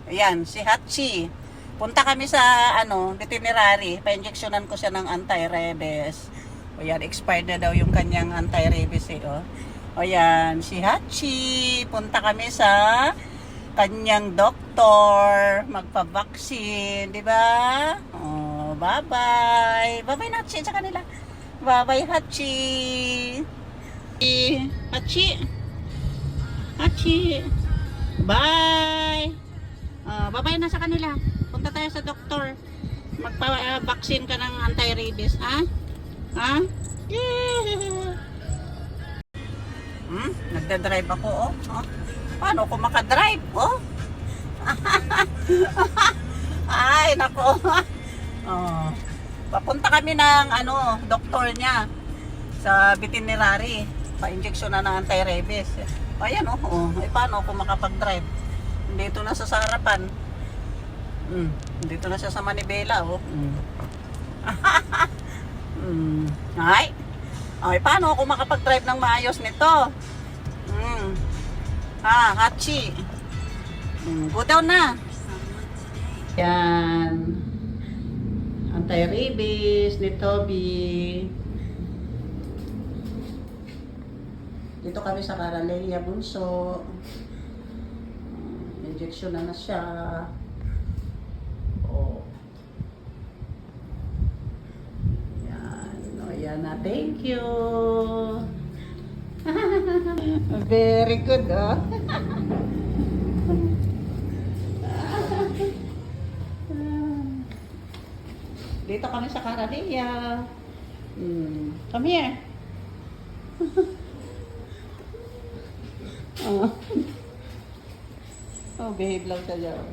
Ayan, si Hachi. Punta kami sa veterinary. Pa-injectionan ko siya ng anti-rabies. O yan, expired na daw yung kanyang anti-rabies eh. O yan, si Hachi. Punta kami sa kanyang doktor. Magpa-vaccine, di ba? Oh, bye-bye. Bye-bye na Hachi sa kanila. Bye-bye Hachi. Hachi. Hachi. Bye. Bye-bye na sa kanila. Punta tayo sa doktor. Magpa-vaccine ka ng anti-rabies, ha? Ha? Yeah. Nagda-drive ako, oh. Paano ako makadrive, oh? Ay, nako. Papunta kami ng doktor niya sa veterinary. Pa-injection na ng anti-rabies. Ayan, oh. Paano ako makapag-drive? Dito na sa harapan. Dito na siya sa manibela, oh. Ay, paano ako makapag-drive ng maayos nito? Hachi. Go down na. Yan. Anti-rabies ni Toby. Dito kami sa Caraleia Bunso. Injection na siya. Yan na, thank you. Very good, oh. Dito kami sa Caraleia. Come here. Oh, behave lang siya dyan.